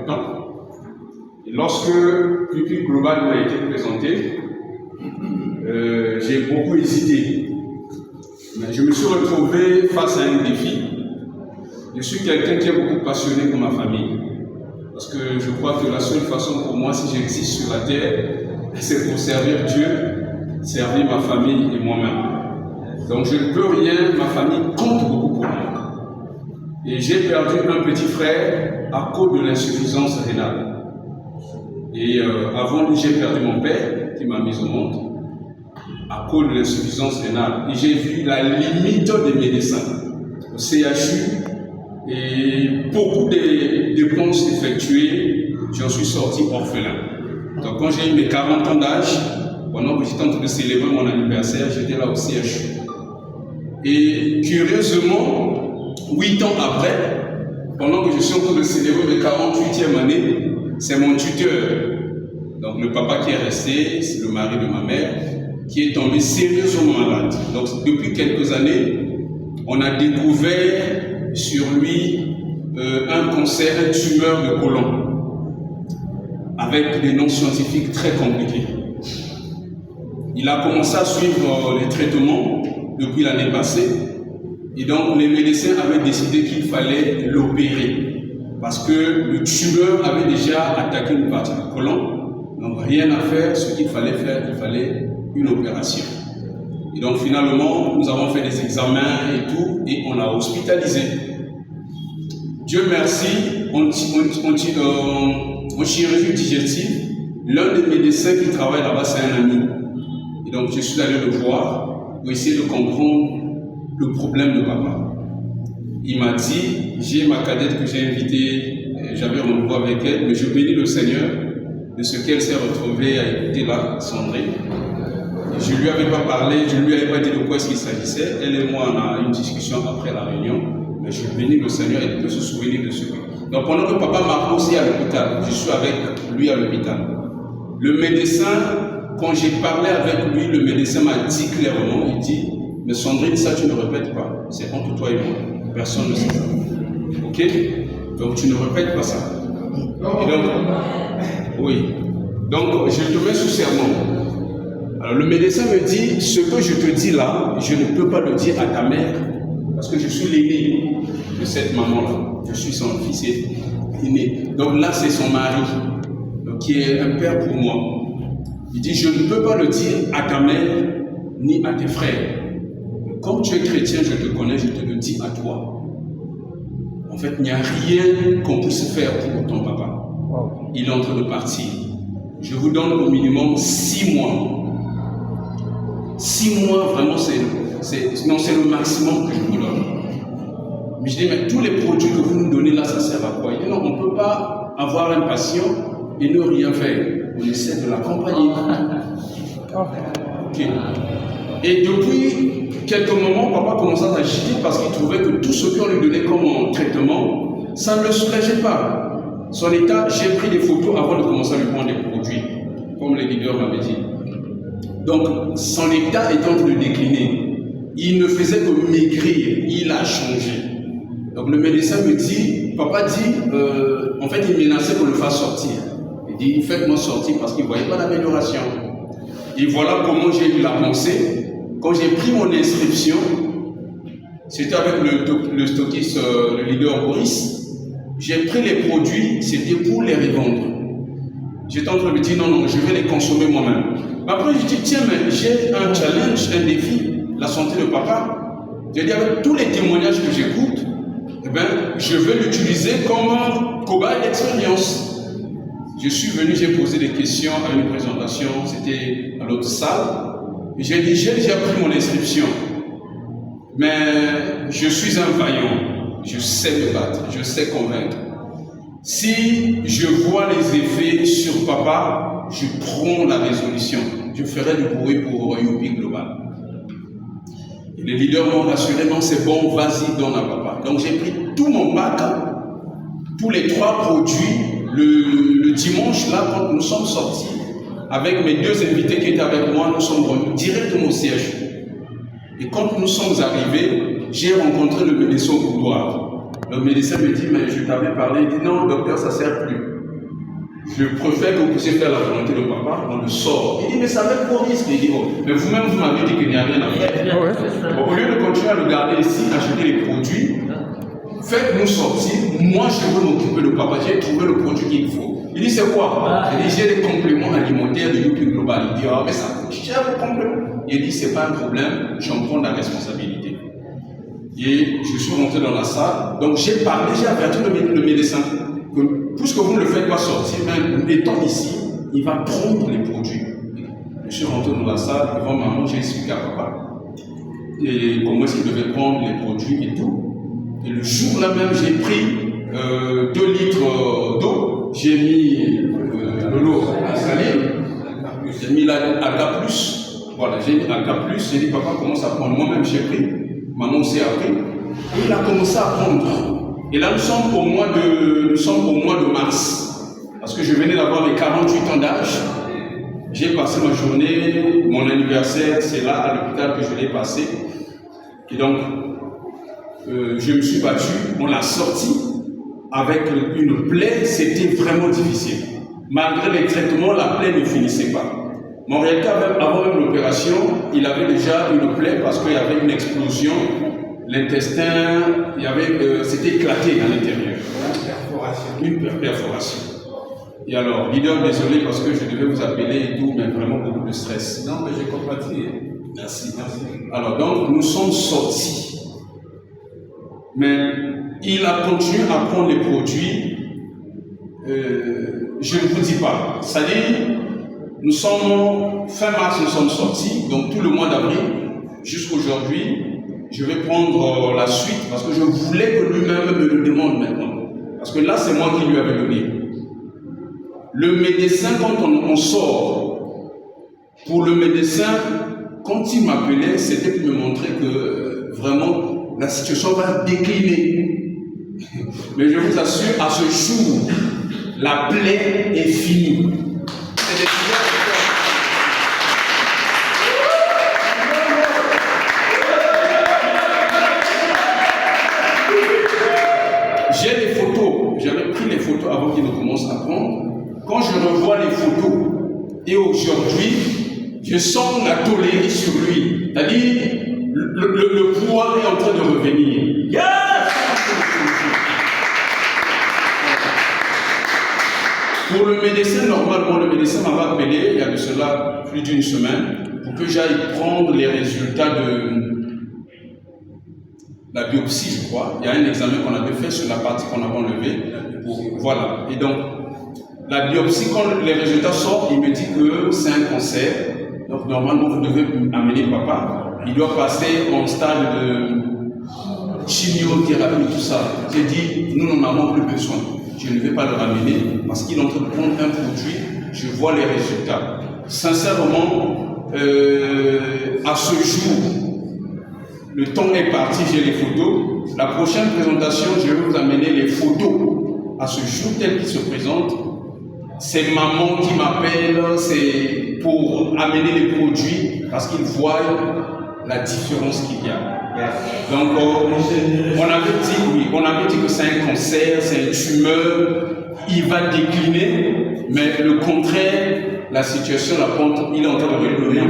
temps. Et lorsque Pupi Global m'a été présenté, j'ai beaucoup hésité. Mais je me suis retrouvé face à un défi. Je suis quelqu'un qui est beaucoup passionné pour ma famille. Parce que je crois que la seule façon pour moi, si j'existe sur la terre, c'est pour servir Dieu, servir ma famille et moi-même. Donc je ne peux rien, ma famille compte beaucoup pour moi. Et j'ai perdu un petit frère à cause de l'insuffisance rénale. Et avant lui, j'ai perdu mon père qui m'a mis au monde à cause de l'insuffisance rénale. Et j'ai vu la limite des médecins au CHU et beaucoup de dépenses effectuées, j'en suis sorti orphelin. Donc quand j'ai eu mes 40 ans d'âge, pendant que j'étais en train de célébrer mon anniversaire, j'étais là au CHU. Et curieusement, 8 ans après, pendant que je suis en train de célébrer mes 48e année, c'est mon tuteur, donc le papa qui est resté, c'est le mari de ma mère, qui est tombé sérieusement malade. Donc depuis quelques années, on a découvert sur lui un cancer, une tumeur de côlon, avec des noms scientifiques très compliqués. Il a commencé à suivre les traitements depuis l'année passée, et donc les médecins avaient décidé qu'il fallait l'opérer, parce que le tumeur avait déjà attaqué une partie du côlon, donc rien à faire, ce qu'il fallait faire, il fallait une opération. Et donc finalement, nous avons fait des examens et tout, et on l'a hospitalisé. Dieu merci, en chirurgie digestive, l'un des médecins qui travaille là-bas, c'est un ami. Et donc je suis allé le voir pour essayer de comprendre le problème de papa. Il m'a dit, j'ai ma cadette que j'ai invitée, j'avais rendez-vous avec elle, mais je bénis le Seigneur de ce qu'elle s'est retrouvée à écouter là, Sandrine. Je ne lui avais pas parlé, je ne lui avais pas dit de quoi est-ce qu'il s'agissait. Elle et moi, on a eu une discussion après la réunion, mais je bénis le Seigneur et peut se souvenir de ce que. Donc pendant que papa m'a aussi à l'hôpital, je suis avec lui à l'hôpital. Le médecin, quand j'ai parlé avec lui, le médecin m'a dit clairement, il dit, mais Sandrine, ça tu ne répètes pas, c'est entre toi et moi, personne ne sait ça. Ok? Donc tu ne répètes pas ça. Et donc, oui. Donc je te mets sous serment. Alors le médecin me dit, ce que je te dis là, je ne peux pas le dire à ta mère, parce que je suis l'aîné de cette maman-là. Je suis son fils aîné. Donc là, c'est son mari, donc, qui est un père pour moi. Il dit, je ne peux pas le dire à ta mère, ni à tes frères. Comme tu es chrétien, je te connais, je te le dis à toi. En fait, il n'y a rien qu'on puisse faire pour ton papa. Il est en train de partir. Je vous donne au minimum 6 mois. 6 mois, vraiment, c'est le maximum que je vous donne. Mais je dis, mais tous les produits que vous nous donnez là, ça sert à quoi? Il dit, non, on ne peut pas avoir un patient et ne rien faire. On essaie de l'accompagner. Okay. Et depuis quelques moments, papa commençait à agiter parce qu'il trouvait que tout ce qu'on lui donnait comme traitement, ça ne le soulageait pas. Son état, j'ai pris des photos avant de commencer à lui prendre des produits, comme les leaders m'avaient dit. Donc, son état est en train de décliner. Il ne faisait que maigrir, il a changé. Donc, le médecin me dit, papa dit, en fait, il menaçait pour le faire sortir. Il dit, faites-moi sortir parce qu'il ne voyait pas d'amélioration. Et voilà comment j'ai eu la pensée. Quand j'ai pris mon inscription, c'était avec le stockiste, le leader Boris. J'ai pris les produits, c'était pour les revendre. J'étais en train de me dire, non, je vais les consommer moi-même. Après, je dis, tiens, mais j'ai un challenge, un défi, la santé de papa. J'ai dit, avec tous les témoignages que j'écoute, eh ben, je vais l'utiliser comme cobaye d'expérience. Je suis venu, j'ai posé des questions à une présentation, c'était à l'autre salle. J'ai dit, j'ai déjà pris mon inscription, mais je suis un vaillant, je sais me battre, je sais convaincre. Si je vois les effets sur papa, je prends la résolution. Je ferai du bruit pour Youpi Global. Et les leaders m'ont rassuré, non c'est bon, vas-y, donne à papa. Donc j'ai pris tout mon pack, tous les 3 produits, le dimanche là, quand nous sommes sortis, avec mes 2 invités qui étaient avec moi, nous sommes venus directement au CHU. Et quand nous sommes arrivés, j'ai rencontré le médecin au couloir. Le médecin me dit, mais je t'avais parlé, il dit non, docteur, ça ne sert plus. je préfère que vous puissiez faire la volonté de papa, on le sort. Il dit, mais ça va être pour risque. Il dit, oh, mais vous-même, vous m'avez dit qu'il n'y a rien à faire. Bon, au lieu de continuer à le garder ici, acheter les produits, faites-nous sortir. Moi, je veux m'occuper de papa. J'ai trouvé le produit qu'il faut. Il dit, c'est quoi? Il dit, j'ai des compléments alimentaires de Youpi Global. Il dit, ah, mais ça coûte cher le complément. Il dit, c'est pas un problème, j'en prends la responsabilité. Et je suis rentré dans la salle. Donc, j'ai parlé, j'ai averti le médecin que, puisque vous ne le faites pas sortir, même étant ici, il va prendre les produits. Je suis rentré dans la salle, devant maman, j'ai expliqué à papa et comment est-ce qu'il devait prendre les produits et tout. Et le jour-là même, j'ai pris 2 litres d'eau, j'ai mis de l'eau saline, j'ai mis l'Alga Plus, voilà, j'ai mis l'Alga Plus, j'ai dit papa commence à prendre, moi-même j'ai pris, maman aussi a pris, et il a commencé à prendre. Et là nous sommes au mois de mars, parce que je venais d'avoir mes 48 ans d'âge, j'ai passé ma journée, mon anniversaire, c'est là à l'hôpital que je l'ai passé, et donc je me suis battu, on l'a sorti avec une plaie, c'était vraiment difficile. Malgré les traitements, la plaie ne finissait pas. Mais en réalité, avant même l'opération, il avait déjà une plaie parce qu'il y avait une explosion, l'intestin, c'était éclaté à l'intérieur. Une perforation. Et alors, leader, désolé parce que je devais vous appeler et tout, mais vraiment beaucoup de stress. Non, mais j'ai compris. Merci. Alors, donc, nous sommes sortis. Mais il a continué à prendre les produits, je ne vous dis pas. C'est-à-dire, nous sommes, fin mars, nous sommes sortis, donc tout le mois d'avril, jusqu'aujourd'hui, je vais prendre la suite, parce que je voulais que lui-même me le demande maintenant. Parce que là, c'est moi qui lui avais donné. Le médecin, quand on sort, pour le médecin, quand il m'appelait, c'était pour me montrer que vraiment, la situation va décliner. Mais je vous assure, à ce jour, la plaie est finie. J'ai les photos. J'avais pris les photos avant qu'il ne commence à prendre. Quand je revois les photos, et aujourd'hui, je sens la tolérer sur lui. C'est-à-dire, le pouvoir est en train de revenir. Yes! Pour le médecin, normalement, le médecin m'avait appelé il y a de cela plus d'une semaine pour que j'aille prendre les résultats de la biopsie, je crois. Il y a un examen qu'on avait fait sur la partie qu'on avait enlevée. Voilà. Et donc, la biopsie, quand les résultats sortent, il me dit que c'est un cancer. Donc, normalement, vous devez amener papa. Il doit passer en stade de chimiothérapie et tout ça. J'ai dit, nous n'en avons plus besoin. Je ne vais pas le ramener parce qu'il est en train de prendre un produit. Je vois les résultats. Sincèrement, à ce jour, le temps est parti, j'ai les photos. La prochaine présentation, je vais vous amener les photos. À ce jour, tel qu'il se présente, c'est maman qui m'appelle, c'est pour amener les produits parce qu'ils voient la différence qu'il y a. Donc, on avait dit que c'est un cancer, c'est une tumeur, il va décliner, mais le contraire, la situation, la pente, il est en train de revenir.